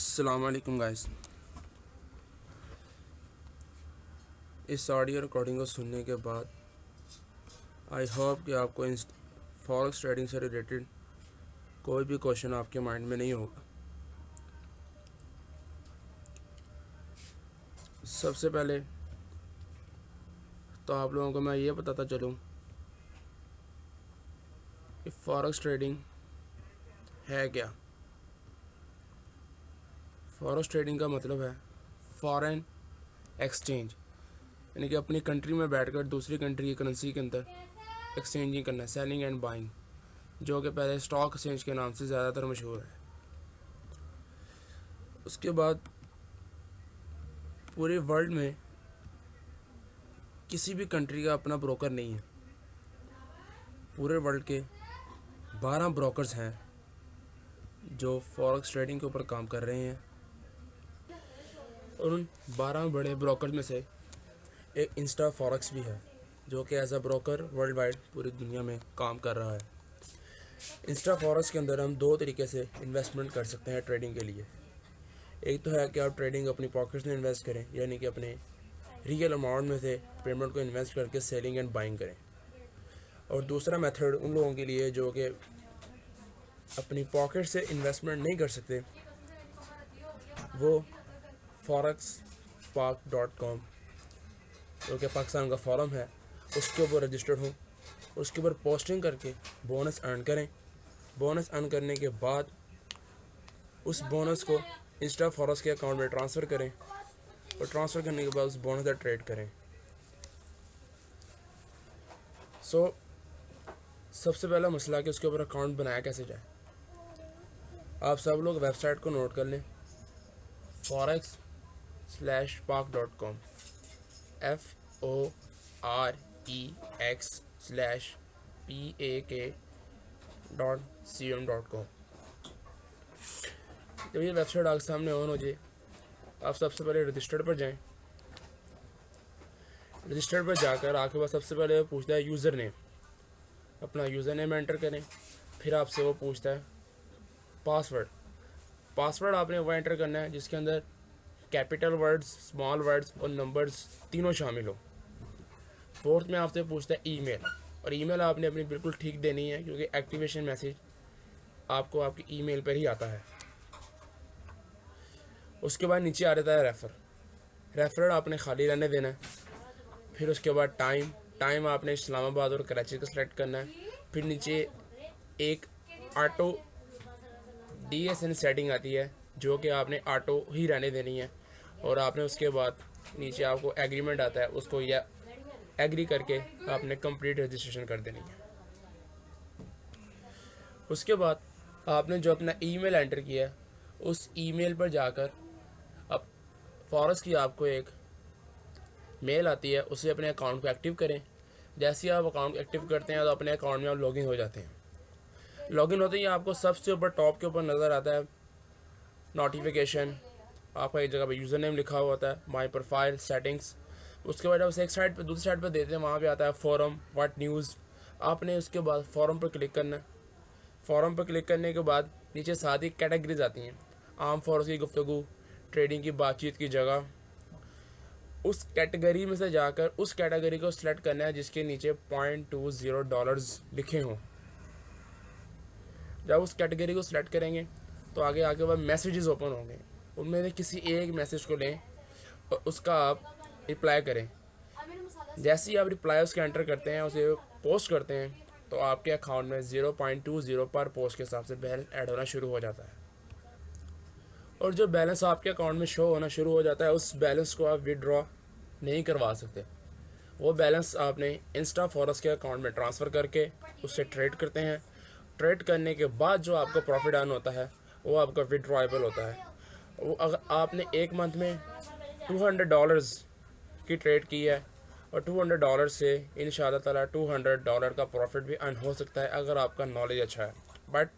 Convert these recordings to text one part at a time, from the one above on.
अस्सलाम वालेकुम गाइस। इस ऑडियो रिकॉर्डिंग को सुनने के बाद आई होप कि आपको फॉरेक्स ट्रेडिंग से रिलेटेड कोई भी क्वेश्चन आपके माइंड में नहीं होगा। सबसे पहले तो आप लोगों को मैं ये बताता चलूँ कि फॉरेक्स ट्रेडिंग है क्या। फॉरेक्स ट्रेडिंग का मतलब है फॉरेन एक्सचेंज, यानी कि अपनी कंट्री में बैठकर दूसरी कंट्री की करेंसी के अंदर एक्सचेंजिंग करना, सेलिंग एंड बाइंग, जो कि पहले स्टॉक एक्सचेंज के नाम से ज़्यादातर मशहूर है। उसके बाद पूरे वर्ल्ड में किसी भी कंट्री का अपना ब्रोकर नहीं है। पूरे वर्ल्ड के 12 ब्रोकर्स हैं जो फॉरेक्स ट्रेडिंग के ऊपर काम कर रहे हैं, और उन 12 बड़े ब्रोकर में से एक इंस्टा फॉरेक्स भी है जो कि as a broker world wide पूरी दुनिया में काम कर रहा है। इंस्टा फॉरेक्स के अंदर हम दो तरीके से इन्वेस्टमेंट कर सकते हैं ट्रेडिंग के लिए। एक तो है कि आप ट्रेडिंग अपनी पॉकेट्स में इन्वेस्ट करें, यानी कि अपने रियल अमाउंट में से पेमेंट को इन्वेस्ट करके सेलिंग एंड बाइंग करें। और दूसरा मेथड उन लोगों के लिए जो कि अपनी पॉकेट से इन्वेस्टमेंट नहीं कर सकते, वो forex.com जो कि पाकिस्तान का फॉरम है उसके ऊपर रजिस्टर्ड हों, उसके ऊपर पोस्टिंग करके बोनस अर्न करें। बोनस अर्न करने के बाद उस बोनस को इंस्टा फॉरेक्स के अकाउंट में ट्रांसफ़र करें, और ट्रांसफ़र करने के बाद उस बोनस का ट्रेड करें। सबसे पहला मसला कि उसके ऊपर अकाउंट बनाया कैसे जाए। आप सब लोग वेबसाइट को नोट कर लें, forex/pak.com, forex/pak.com। जब ये वेबसाइट आपके सामने ऑन हो जाए, आप सबसे पहले रजिस्टर्ड पर जाएं। रजिस्टर्ड पर जाकर आपके पास सबसे पहले वो पूछता है यूज़र नेम। अपना यूज़र नेम एंटर करें, फिर आपसे वो पूछता है पासवर्ड आपने वो एंटर करना है जिसके अंदर कैपिटल वर्ड्स, स्मॉल वर्ड्स और नंबर्स तीनों शामिल हो। फोर्थ में आपसे पूछता है ईमेल, और ईमेल आपने अपनी बिल्कुल ठीक देनी है क्योंकि एक्टिवेशन मैसेज आपको आपकी ईमेल पर ही आता है। उसके बाद नीचे आ जाता है रेफर आपने खाली रहने देना है। फिर उसके बाद टाइम आपने इस्लामाबाद और कराची का सिलेक्ट करना है। फिर नीचे एक ऑटो DSN सेटिंग आती है जो कि आपने ऑटो ही रहने देनी है, और आपने उसके बाद नीचे आपको एग्रीमेंट आता है, उसको या एग्री करके आपने कंप्लीट रजिस्ट्रेशन कर देनी है। उसके बाद आपने जो अपना ईमेल एंटर किया है उस ईमेल पर जाकर अब फॉरेक्स की आपको एक मेल आती है, उसे अपने अकाउंट को एक्टिव करें। जैसे ही आप अकाउंट एक्टिव करते हैं तो अपने अकाउंट में आप लॉगिन हो जाते हैं। लॉगिन होते ही आपको सबसे ऊपर टॉप के ऊपर नज़र आता है नोटिफिकेशन। आपका एक जगह पे यूज़र नेम लिखा हुआ होता है, माय प्रोफाइल, सेटिंग्स। उसके बाद आप एक साइड पे दूसरी साइड पे देते हैं, वहाँ पे आता है फोरम, व्हाट न्यूज़। आपने उसके बाद फोरम पर क्लिक करना है। फोरम पर क्लिक करने के बाद नीचे साथ ही कैटेगरीज आती हैं, आम फॉरेक्स की गुफ्तगू, ट्रेडिंग की बातचीत की जगह। उस कैटेगरी में से जाकर उस कैटेगरी को सिलेक्ट करना है जिसके नीचे $0.20 लिखे हों। जब उस कैटेगरी को सिलेक्ट करेंगे तो आगे बाद मैसेजेस ओपन होंगे, उनमें से किसी एक मैसेज को लें और उसका आप रिप्लाई करें। जैसे ही आप रिप्लाई उसके एंटर करते हैं, उसे पोस्ट करते हैं, तो आपके अकाउंट में 0.20 पर पोस्ट के हिसाब से बैलेंस ऐड होना शुरू हो जाता है। और जो बैलेंस आपके अकाउंट में शो होना शुरू हो जाता है, उस बैलेंस को आप विड्रॉ नहीं करवा सकते। वो बैलेंस आपने इंस्टा फॉरेक्स के अकाउंट में ट्रांसफ़र करके उससे ट्रेड करते हैं। ट्रेड करने के बाद जो आपको प्रॉफिट अर्न होता है वो आपका विड्रॉएबल होता है। वो अगर आपने एक मंथ में $200 की ट्रेड की है, और $200 से इंशाअल्लाह ताला $200 का प्रॉफिट भी अर्न हो सकता है अगर आपका नॉलेज अच्छा है। बट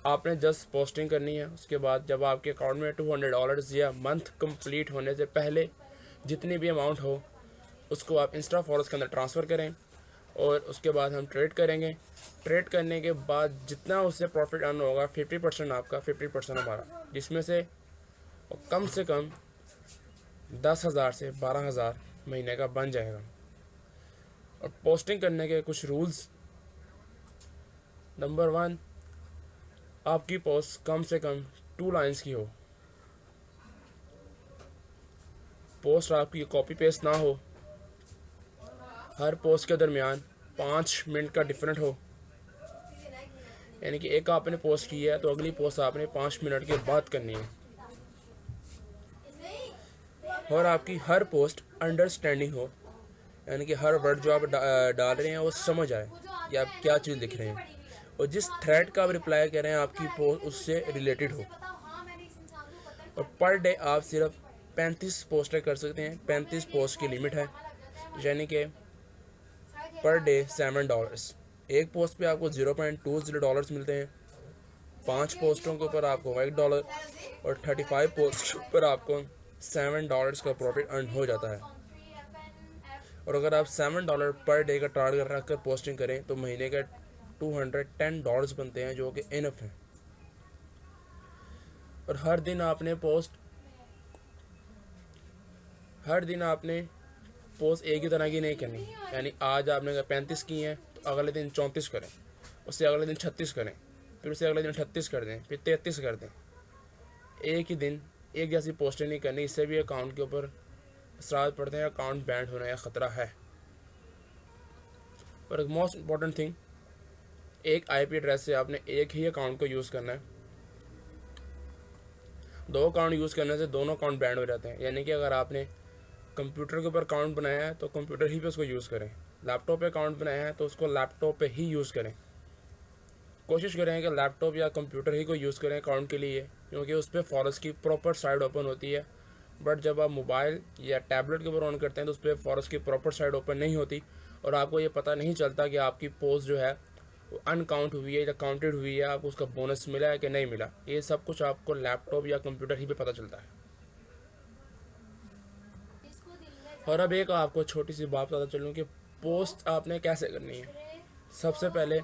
आपने जस्ट पोस्टिंग करनी है। उसके बाद जब आपके अकाउंट में $200 या मंथ कंप्लीट होने से पहले जितनी भी अमाउंट हो उसको आप इंस्टा फॉरेक्स के अंदर ट्रांसफ़र करें, और उसके बाद हम ट्रेड करेंगे। ट्रेड करने के बाद जितना उससे प्रॉफिट अर्न होगा 50% आपका, 50% हमारा, जिसमें से और कम से कम 10,000 से 12,000 महीने का बन जाएगा। और पोस्टिंग करने के कुछ रूल्स। नंबर 1, आपकी पोस्ट कम से कम 2 लाइन्स की हो। पोस्ट आपकी कॉपी पेस्ट ना हो। हर पोस्ट के दरमियान 5 मिनट का डिफरेंट हो, यानी कि एक आपने पोस्ट की है तो अगली पोस्ट आपने 5 मिनट के बाद करनी है। और आपकी हर पोस्ट अंडरस्टैंडिंग हो, यानी कि हर वर्ड जो आप डाल रहे हैं वो समझ आए कि आप क्या चीज़ लिख रहे हैं, और जिस थ्रेड का आप रिप्लाई कर रहे हैं आपकी पोस्ट उससे रिलेटेड हो। और पर डे आप सिर्फ 35 पोस्टें कर सकते हैं। 35 पोस्ट की लिमिट है, यानी कि पर डे $7। एक पोस्ट पे आपको $0.20 मिलते हैं। 5 पोस्टों के ऊपर आपको $1 और 35 पोस्ट के ऊपर आपको $7 का प्रॉफिट अर्न हो जाता है। और अगर आप $7 पर डे का टारगेट रखकर पोस्टिंग करें तो महीने का $210 बनते हैं, जो कि इनफ है। और हर दिन आपने पोस्ट एक ही तरह की नहीं करनी, यानी आज आपने अगर 35 की हैं तो अगले दिन 34 करें, उससे अगले दिन 36 करें, फिर उससे अगले दिन 38 कर दें, फिर 33 कर दें। एक ही दिन एक जैसी पोस्टें नहीं करनी, इससे भी अकाउंट के ऊपर असरार पड़ते हैं, अकाउंट बैंड होने का ख़तरा है। और एक मोस्ट इम्पॉर्टेंट थिंग, एक IP एड्रेस से आपने एक ही अकाउंट को यूज़ करना है। 2 अकाउंट यूज़ करने से दोनों अकाउंट बैंड हो जाते हैं, यानी कि अगर आपने कंप्यूटर के ऊपर अकाउंट बनाया है तो कंप्यूटर ही पे उसको यूज़ करें, लैपटॉप पे अकाउंट बनाया है तो उसको लैपटॉप पे ही यूज़ करें। कोशिश करें कि लैपटॉप या कंप्यूटर ही को यूज़ करें अकाउंट के लिए, क्योंकि उस पर फॉरेक्स की प्रॉपर साइड ओपन होती है। बट जब आप मोबाइल या टैबलेट के ऊपर ऑन करते हैं तो उस पर फॉरेक्स की प्रॉपर साइड ओपन नहीं होती, और आपको ये पता नहीं चलता कि आपकी पोस्ट जो है वो अनकाउंट हुई है या काउंटेड हुई है, आपको उसका बोनस मिला है कि नहीं मिला। ये सब कुछ आपको लैपटॉप या कंप्यूटर ही पे पता चलता है। और अब एक आपको छोटी सी बात पता चलूँ कि पोस्ट आपने कैसे करनी है। सबसे पहले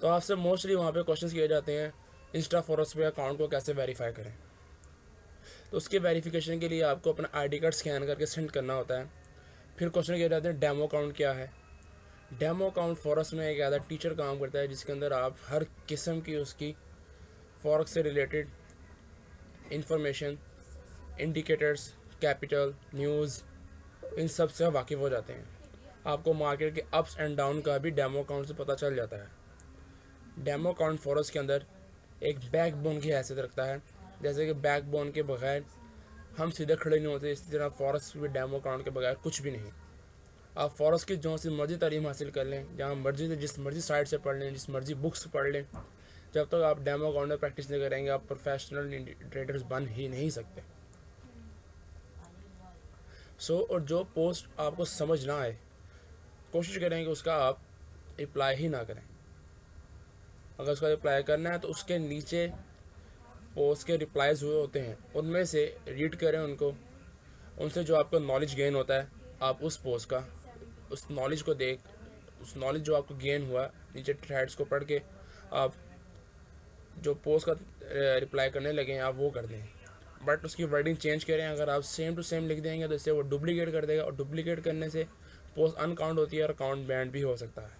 तो आपसे मोस्टली वहाँ पे क्वेश्चंस किए जाते हैं, इंस्टा फॉरेक्स पे अकाउंट को कैसे वेरीफाई करें। तो उसके वेरिफिकेशन के लिए आपको अपना ID कार्ड स्कैन करके सेंड करना होता है। फिर क्वेश्चन किए जाते हैं डेमो अकाउंट क्या है। डेमो अकाउंट फॉरेक्स में एक ऐसा टीचर काम करता है जिसके अंदर आप हर किस्म की उसकी फॉरेक्स से related information, indicators, capital, news, इन सब से वाकिफ़ हो जाते हैं। आपको मार्केट के अप्स एंड डाउन का भी डेमो अकाउंट से पता चल जाता है। डेमो अकाउंट फॉरेक्स के अंदर एक बैकबोन की हैसियत रखता है, जैसे कि बैकबोन के बगैर हम सीधे खड़े नहीं होते, इसी तरह फॉरेक्स भी डेमो अकाउंट के बगैर कुछ भी नहीं। आप फॉरेक्स की जो सी मर्जी तालीम हासिल कर लें, जहाँ मर्जी से जिस मर्जी साइट से पढ़ लें, जिस मर्जी बुक्स पढ़ लें, जब तक आप डेमो अकाउंट में प्रैक्टिस नहीं करेंगे आप प्रोफेशनल ट्रेडर्स बन ही नहीं सकते। और जो पोस्ट आपको समझ ना आए, कोशिश करें कि उसका आप रिप्लाई ही ना करें। अगर उसका रिप्लाई करना है तो उसके नीचे पोस्ट के रिप्लाईज हुए होते हैं, उनमें से रीड करें उनको। उनसे जो आपको नॉलेज गेन होता है, आप उस पोस्ट का उस नॉलेज को उस नॉलेज जो आपको गेन हुआ नीचे थ्रेड्स को पढ़ के आप जो पोस्ट का रिप्लाई करने लगे हैं आप वो कर दें। बट उसकी वर्डिंग चेंज करें। अगर आप सेम टू सेम लिख देंगे तो इससे वो डुप्लीकेट कर देगा, और डुप्लीकेट करने से पोस्ट अनकाउंट होती है और अकाउंट बैंड भी हो सकता है।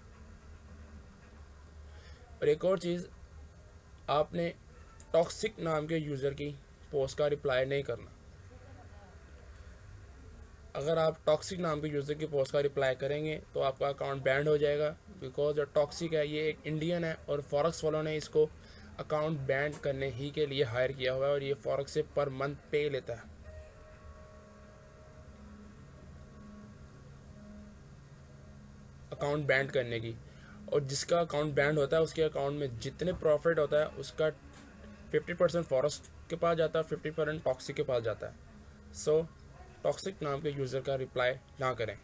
और एक और चीज़, आपने टॉक्सिक नाम के यूज़र की पोस्ट का रिप्लाई नहीं करना। अगर आप टॉक्सिक नाम के यूज़र की पोस्ट का रिप्लाई करेंगे तो आपका अकाउंट बैंड हो जाएगा, बिकॉज जो टॉक्सिक है ये एक इंडियन है और फॉरेक्स वालों ने इसको अकाउंट बैंड करने ही के लिए हायर किया हुआ है, और ये फॉरेक्स से पर मंथ पे लेता है। अकाउंट बैंड करने की, और जिसका अकाउंट बैंड होता है उसके अकाउंट में जितने प्रॉफिट होता है उसका 50% फॉरेक्स के पास जाता है, 50% टॉक्सिक के पास जाता है। टॉक्सिक नाम के यूज़र का रिप्लाई ना करें।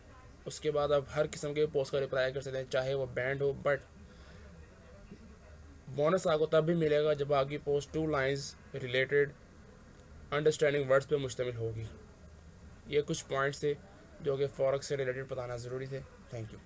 उसके बाद आप हर किस्म के पोस्ट का रिप्लाई कर सकते हैं, चाहे वो बैंड हो, बट बोनस आपको तब भी मिलेगा जब आपकी post 2 lines related understanding words पे मुश्तमिल होगी। ये कुछ पॉइंट्स थे जो कि फॉरेक्स से रिलेटेड बताना ज़रूरी थे। Thank you.